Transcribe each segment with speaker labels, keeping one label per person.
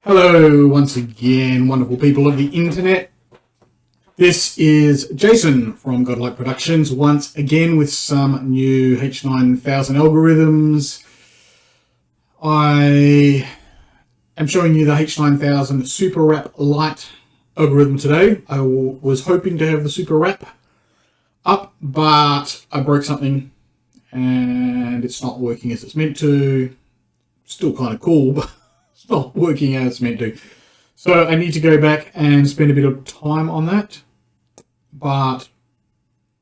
Speaker 1: Hello once again, wonderful people of the internet. This is Jason from Godlike Productions once again with some new H9000 algorithms. I am showing you the H9000 Super Wrap Lite algorithm today. I was hoping to have the Super Wrap up, but I broke something and it's not working as it's meant to. Still kind of cool, but it's not working as it's meant to. So I need to go back and spend a bit of time on that. But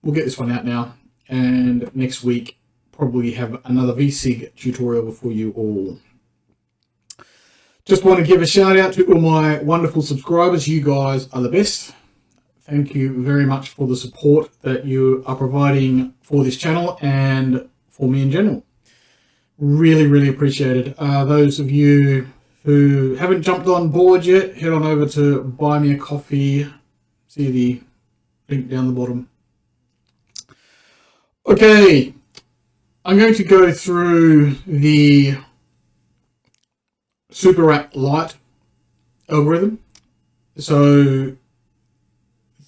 Speaker 1: we'll get this one out now. And next week, probably have another VSig tutorial for you all. Just want to give a shout out to all my wonderful subscribers. You guys are the best. Thank you very much for the support that you are providing for this channel and for me in general. Really appreciate it. Those of you who haven't jumped on board yet, head on over to Buy Me a Coffee. See the link down the bottom. Okay, I'm going to go through the Super Wrap Lite algorithm. So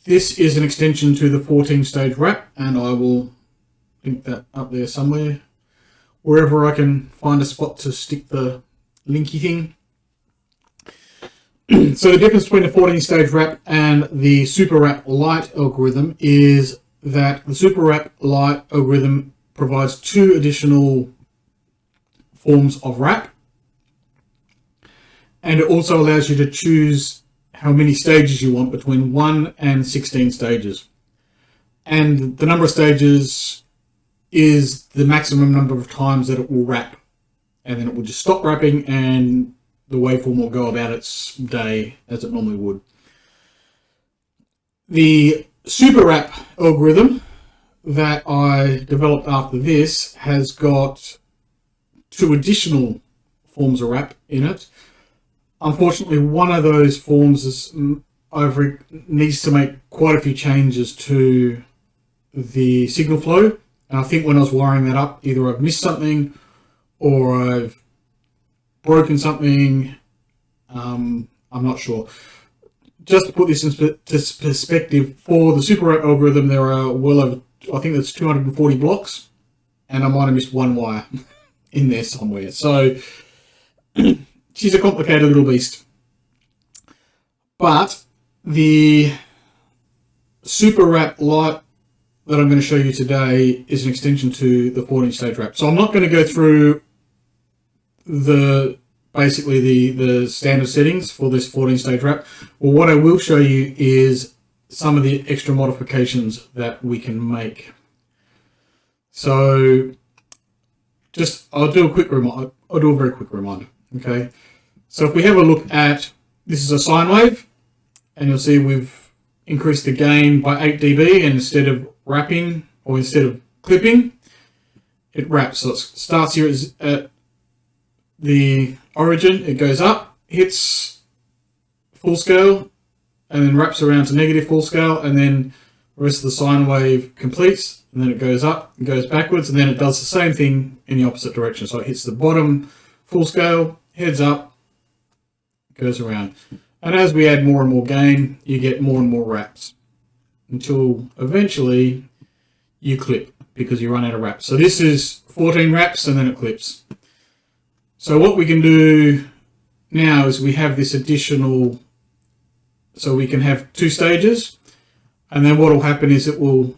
Speaker 1: this is an extension to the 14-stage wrap, and I will link that up there somewhere, wherever I can find a spot to stick the linky thing. So the difference between the 14-stage wrap and the Super Wrap Lite algorithm is that the Super Wrap Lite algorithm provides two additional forms of wrap, and it also allows you to choose how many stages you want between 1 and 16 stages. And the number of stages is the maximum number of times that it will wrap, and then it will just stop wrapping and the waveform will go about its day as it normally would. The Super Wrap algorithm that I developed after this has got two additional forms of wrap in it. Unfortunately, one of those forms needs to make quite a few changes to the signal flow. And I think when I was wiring that up, either I've missed something or I've broken something. I'm not sure. Just to put this into perspective, for the Super Wrap algorithm, there are well over, I think that's 240 blocks, and I might have missed one wire in there somewhere. So she's a complicated little beast. But the Super Wrap Lite that I'm going to show you today is an extension to the 14-stage wrap. So I'm not going to go through basically the standard settings for this 14-stage wrap. Well, what I will show you is some of the extra modifications that we can make. So I'll do a very quick reminder. Okay. So if we have a look at, this is a sine wave, and you'll see we've increased the gain by 8 dB, and instead of wrapping, or instead of clipping, it wraps. So it starts here at the origin, it goes up, hits full scale, and then wraps around to negative full scale, and then the rest of the sine wave completes, and then it goes up and goes backwards, and then it does the same thing in the opposite direction. So it hits the bottom full scale, heads up, goes around. And as we add more and more gain, you get more and more wraps, until eventually you clip because you run out of wraps. So this is 14 wraps and then it clips. So what we can do now is we have this additional, so we can have 2 stages, and then what will happen is it will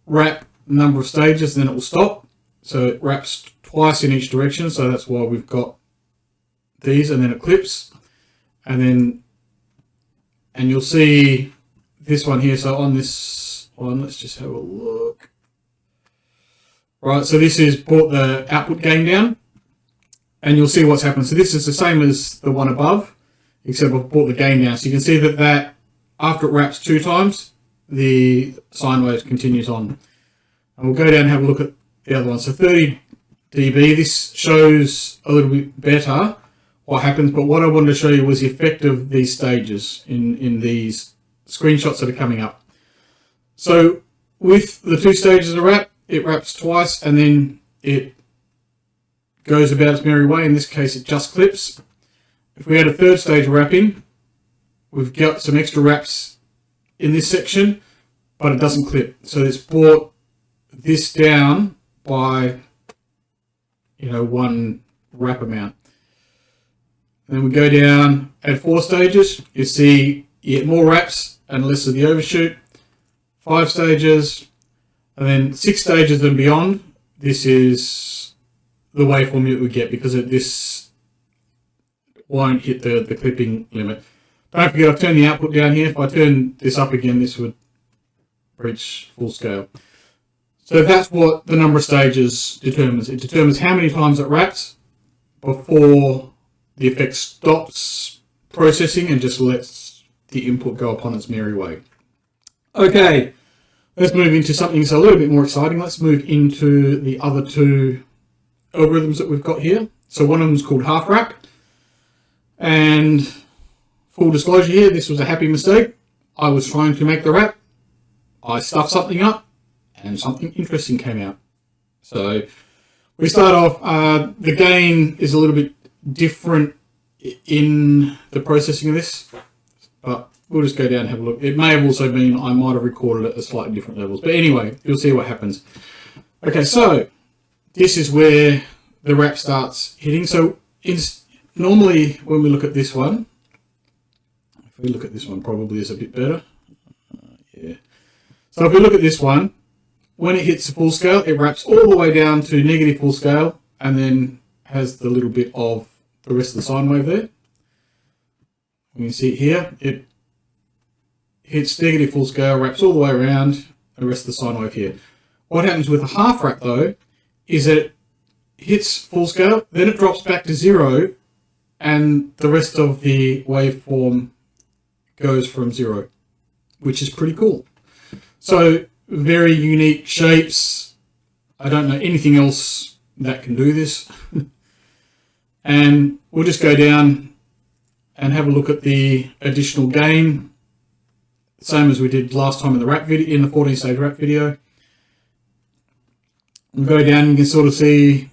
Speaker 1: wrap a number of stages and then it will stop. So it wraps twice in each direction, so that's why we've got these, and then it clips, and you'll see this one here. So on this one, let's just have a look. Right, so this is brought the output gain down, and you'll see what's happened. So this is the same as the one above, except I've brought the gain down. So you can see that after it wraps 2 times, the sine wave continues on. And we'll go down and have a look at the other one. So 30 dB, this shows a little bit better what happens, but what I wanted to show you was the effect of these stages in these screenshots that are coming up. So with the 2 stages of wrap, it wraps twice and then it goes about its merry way. In this case, it just clips. if we had a third stage of wrapping, we've got some extra wraps in this section, but it doesn't clip. So it's brought this down by, one wrap amount. And then we go down at 4 stages. You see you get more wraps and less of the overshoot. 5 stages, and then 6 stages and beyond. This is the waveform that we get because this won't hit the clipping limit. Don't forget, I've turned the output down here. If I turn this up again, this would reach full scale. So that's what the number of stages determines. It determines how many times it wraps before the effect stops processing and just lets the input go upon its merry way. Okay, let's move into something that's a little bit more exciting. Let's move into the other 2 algorithms that we've got here. So one of them is called half wrap. And full disclosure here, this was a happy mistake. I was trying to make the wrap. I stuffed something up and something interesting came out. So we start off, the gain is a little bit different in the processing of this, but we'll just go down and have a look. It may have also been I might have recorded it at slightly different levels, but anyway, you'll see what happens. Okay, so this is where the wrap starts hitting. So normally when we look at this one, if we look at this one, probably is a bit better. Yeah. So if we look at this one, when it hits the full scale, it wraps all the way down to negative full scale and then has the little bit of the rest of the sine wave there. You can see it here, it hits negative full scale, wraps all the way around, the rest of the sine wave here. What happens with a half wrap though, is that it hits full scale, then it drops back to 0, and the rest of the waveform goes from 0, which is pretty cool. So very unique shapes. I don't know anything else that can do this. And we'll just go down and have a look at the additional gain, same as we did last time in the wrap video, in the 14-stage wrap video. We'll go down and you can sort of see,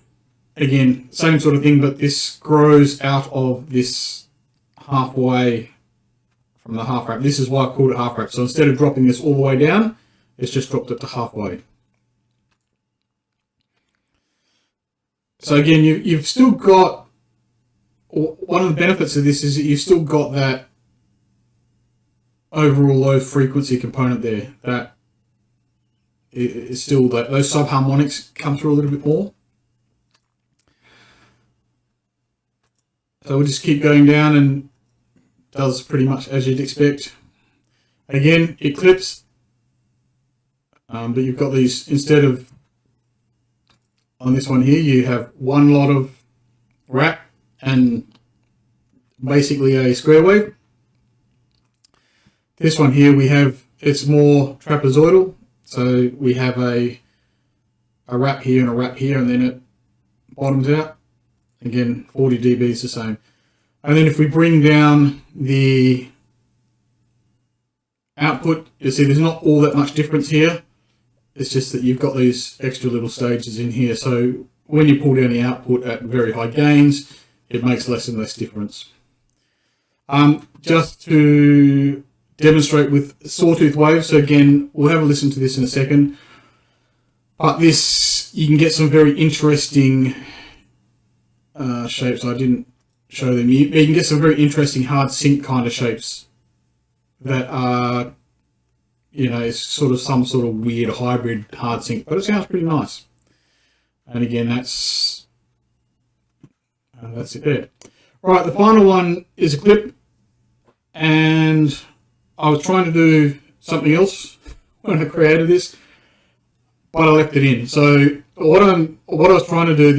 Speaker 1: again, same sort of thing, but this grows out of this halfway from the half wrap. This is why I called it half wrap. So instead of dropping this all the way down, it's just dropped it to halfway. So again, you've still got, one of the benefits of this is that you've still got that overall low frequency component there. That is still that those subharmonics come through a little bit more. So we'll just keep going down and does pretty much as you'd expect. Again, it clips, but you've got these, instead of on this one here, you have one lot of wrap and basically a square wave. This one here we have, it's more trapezoidal, so we have a wrap here and a wrap here, and then it bottoms out. Again, 40 dB is the same. And then if we bring down the output, you see there's not all that much difference here. It's just that you've got these extra little stages in here. So when you pull down the output at very high gains, it makes less and less difference. Just to demonstrate with sawtooth waves, so again, we'll have a listen to this in a second. But this, you can get some very interesting shapes. I didn't show them. You can get some very interesting hard sync kind of shapes that are, it's sort of some sort of weird hybrid hard sync, but it sounds pretty nice. And again, that's it there. Right, the final one is a clip, and I was trying to do something else when I created this, but I left it in. So what I was trying to do,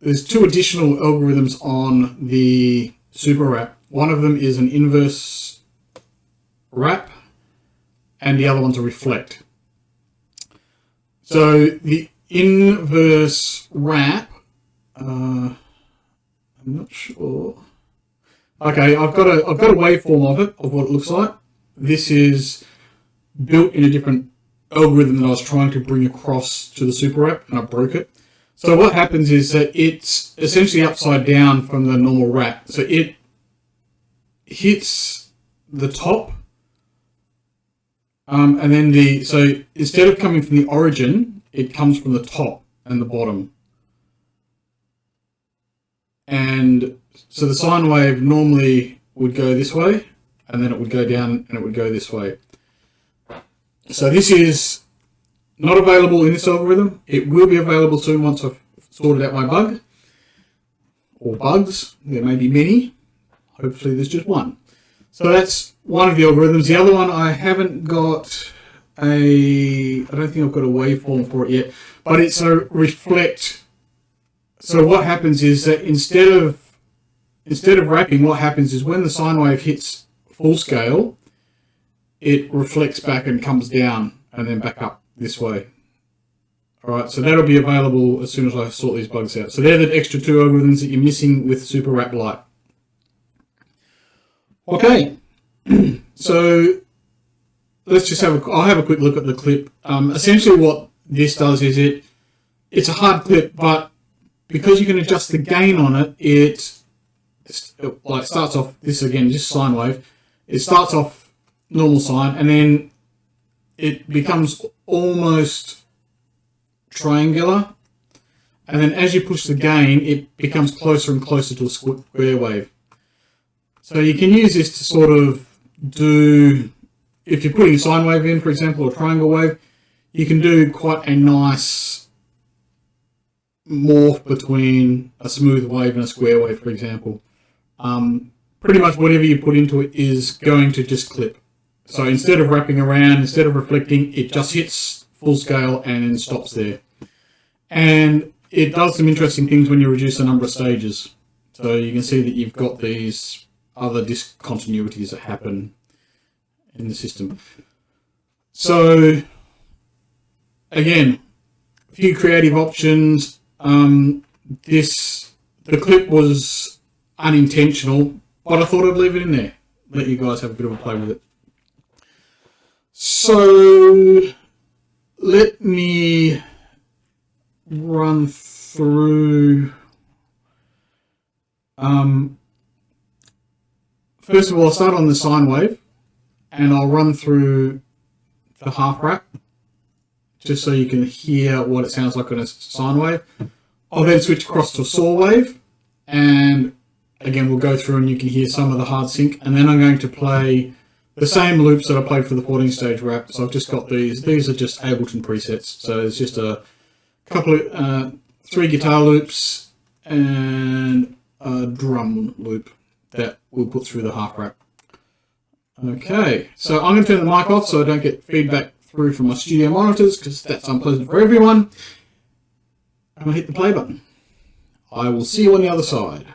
Speaker 1: there's 2 additional algorithms on the Super Wrap. One of them is an inverse wrap, and the other one's a reflect. So the inverse wrap, I'm not sure. Okay, I've got a waveform of it, of what it looks like. This is built in a different algorithm that I was trying to bring across to the Super Wrap, and I broke it. So what happens is that it's essentially upside down from the normal wrap. So it hits the top, and then so instead of coming from the origin, it comes from the top and the bottom. And so the sine wave normally would go this way, and then it would go down and it would go this way. So this is not available in this algorithm. It will be available soon once I've sorted out my bug, or bugs. There may be many. Hopefully there's just one. So that's one of the algorithms. The other one, I haven't got I don't think I've got a waveform for it yet, but it's a reflect. So what happens is that instead of wrapping, what happens is when the sine wave hits full scale, it reflects back and comes down and then back up this way. All right, so that'll be available as soon as I sort these bugs out. So they're the extra 2 algorithms that you're missing with Super Wrap Lite. Okay, so let's just I'll have a quick look at the clip. Essentially what this does is it's a hard clip, but because you can adjust the gain on it, it starts off, this again, just sine wave. It starts off normal sine, and then it becomes almost triangular. And then as you push the gain, it becomes closer and closer to a square wave. So you can use this to sort of do, if you're putting a sine wave in, for example, or a triangle wave, you can do quite a nice morph between a smooth wave and a square wave, for example. Pretty much whatever you put into it is going to just clip. So instead of wrapping around, instead of reflecting, it just hits full scale and then stops there. And it does some interesting things when you reduce the number of stages. So you can see that you've got these other discontinuities that happen in the system. So again, a few creative options. The clip was unintentional, but I thought I'd leave it in there, let you guys have a bit of a play with it. So let me run through. First of all, I'll start on the sine wave, and I'll run through the half wrap, just so you can hear what it sounds like on a sine wave. I'll then switch across to a saw wave, and again, we'll go through and you can hear some of the hard sync, and then I'm going to play the same loops that I played for the 14-stage wrap. So I've just got these. These are just Ableton presets. So it's just a couple of 3 guitar loops and a drum loop that we'll put through the half wrap. Okay, so I'm going to turn the mic off so I don't get feedback through from my studio monitors, because that's unpleasant for everyone. I'm going to hit the play button. I will see you on the other side.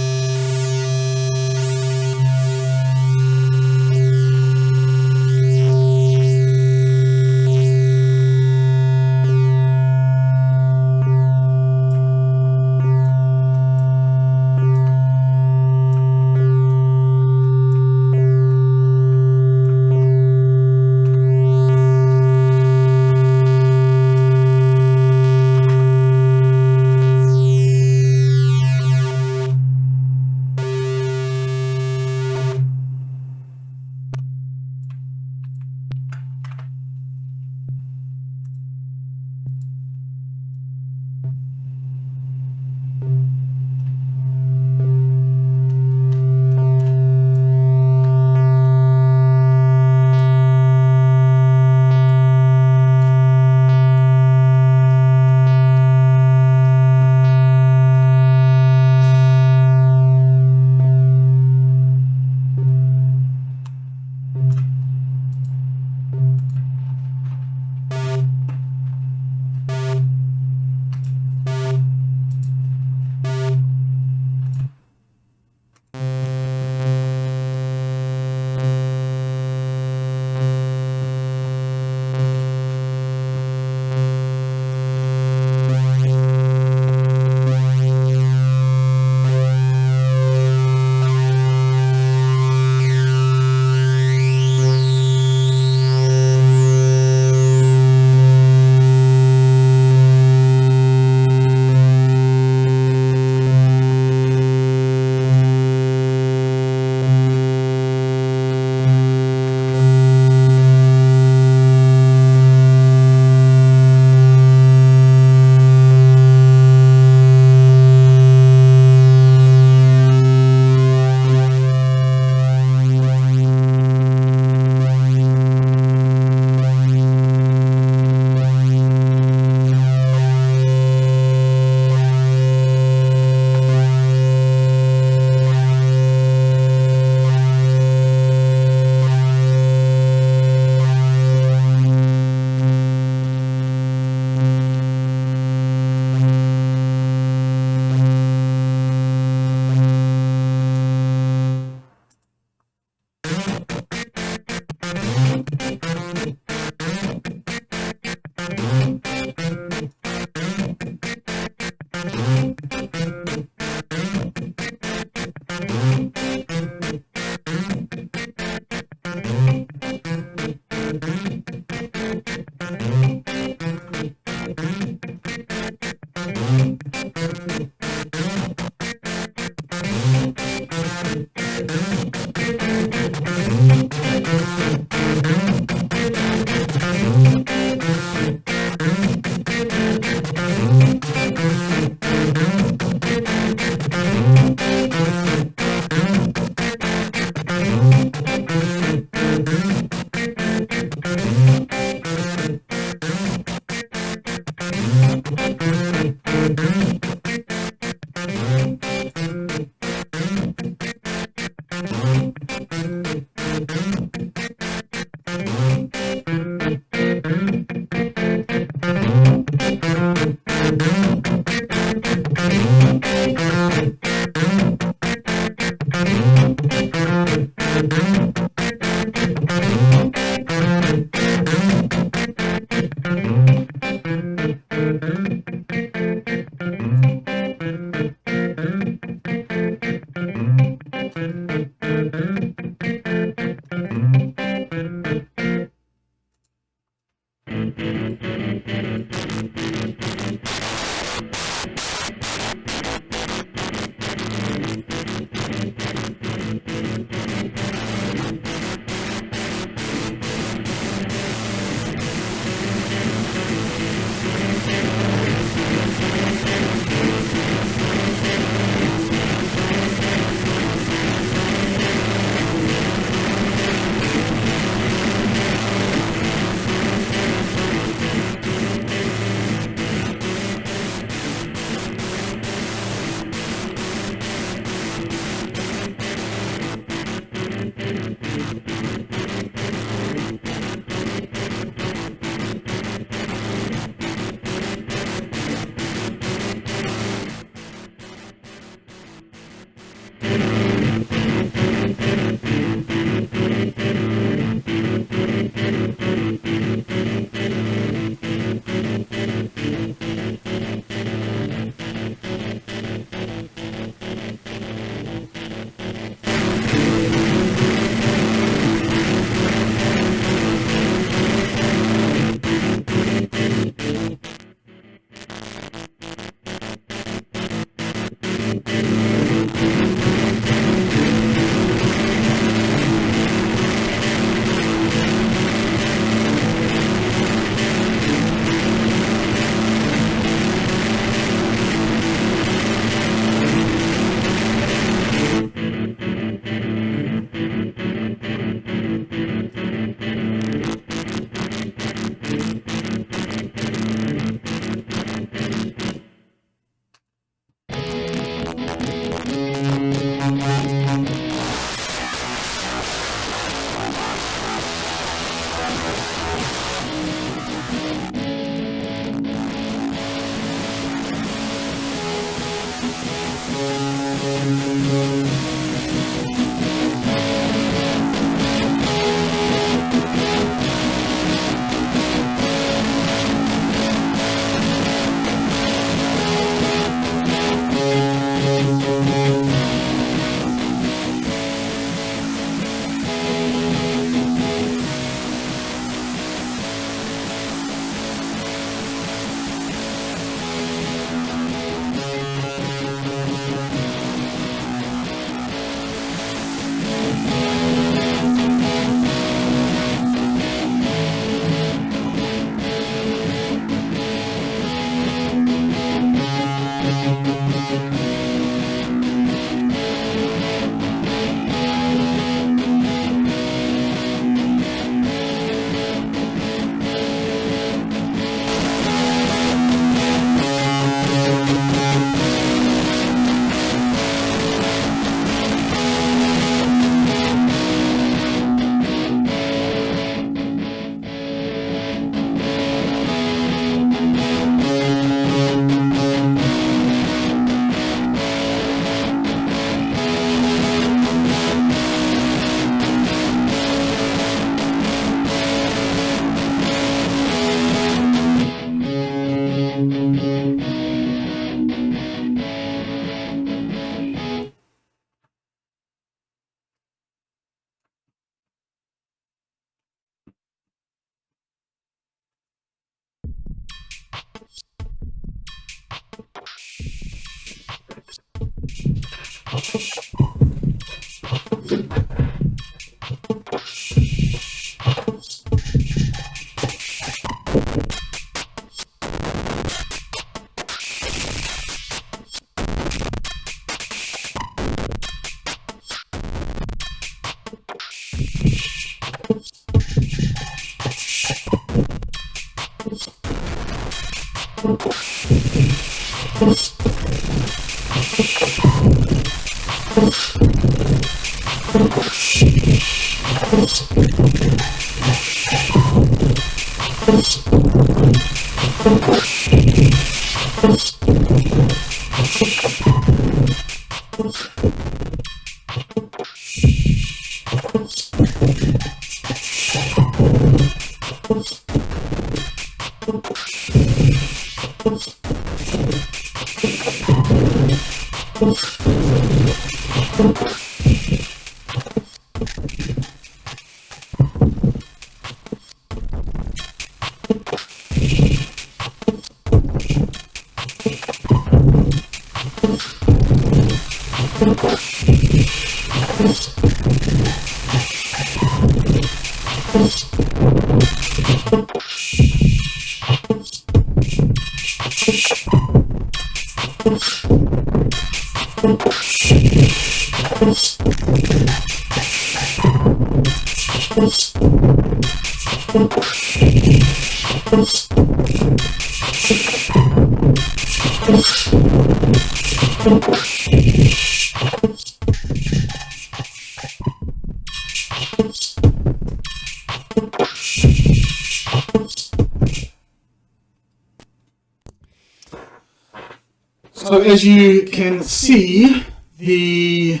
Speaker 1: So as you can see, the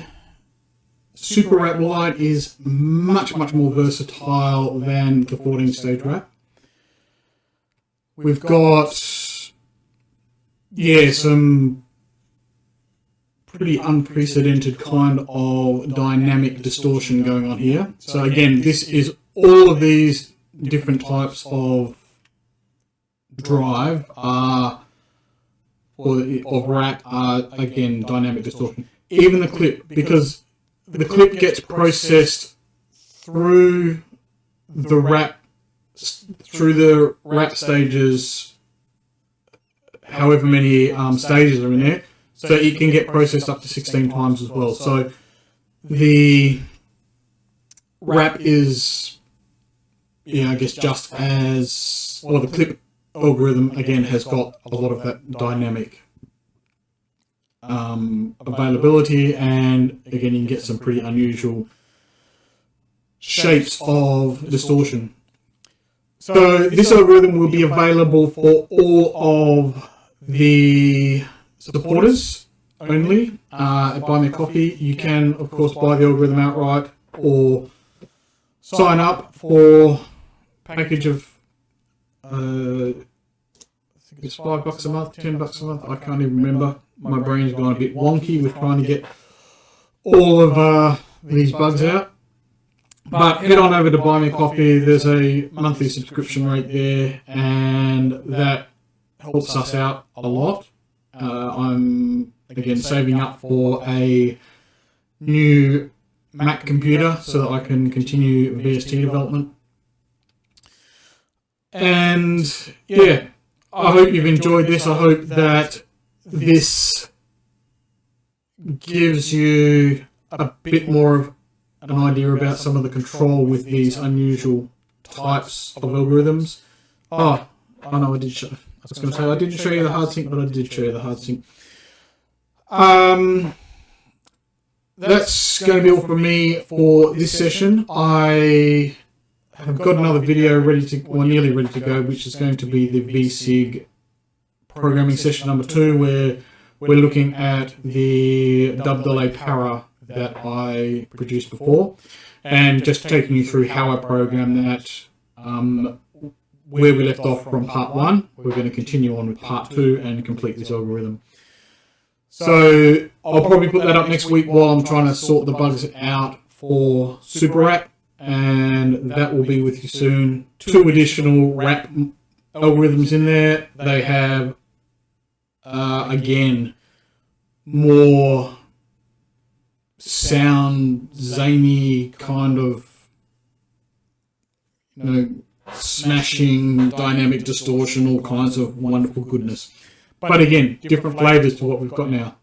Speaker 1: Super Wrap Lite is much more versatile than the 14-stage wrap. We've got, some pretty unprecedented kind of dynamic distortion going on here. So again, this is all of these different types of drive of wrap are again dynamic distortion. Even the clip, because the clip gets processed through the wrap stages, however many stages are in there, so it can get processed up to 16 times as well. So the wrap is, I guess, just as well. The clip algorithm again has got a lot of that dynamic availability, and again you can get some pretty unusual shapes of distortion. So this algorithm will be available for all of the supporters only at Buy Me a Coffee. You can of course buy the algorithm outright or sign up for a package of I think it's $5 a month, $10 a month, I can't even remember. My brain's gone a bit wonky with trying to get all of these bugs out. But head on over to Buy Me a Coffee. There's a monthly subscription rate there, and that helps us out a lot. I'm again saving up for a new Mac computer so that I can continue VST development. And yeah, I hope you've enjoyed this. I hope that this gives you a bit more of an idea about some of the control with these unusual types of algorithms. Oh, I know I did show. I was going to say I didn't show you the hard sync, but I did show you the hard sync. That's going to be all from me for this session. I have got another video nearly ready to go, which is going to be the VSig programming session number 2, where we're looking at the double delay para that I produced before, and just taking you through how I program that. Where we left off from part 1, we're going to continue on with part 2 and complete this algorithm. So I'll probably put that up next week while I'm trying to sort the bugs out for Super Wrap, and that will be with you soon. 2 additional wrap algorithms in there. They have again more sound, zany kind of, smashing, dynamic distortion, all kinds of wonderful goodness. But again, different flavors to what we've got now.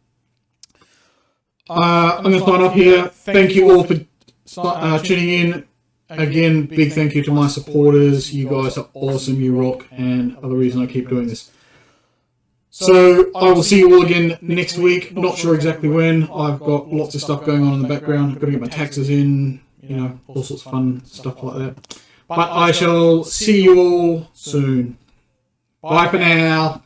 Speaker 1: I'm going to sign off here. Thank you all for tuning in. Again, big thank you to my supporters. You guys are awesome. You rock, and are the reason I keep doing this. So I will see you all again next week. Not sure exactly when. I've got lots of stuff going on in the background. I've got to get my taxes in, all sorts of fun stuff like that. But I shall see you all soon. Bye for now.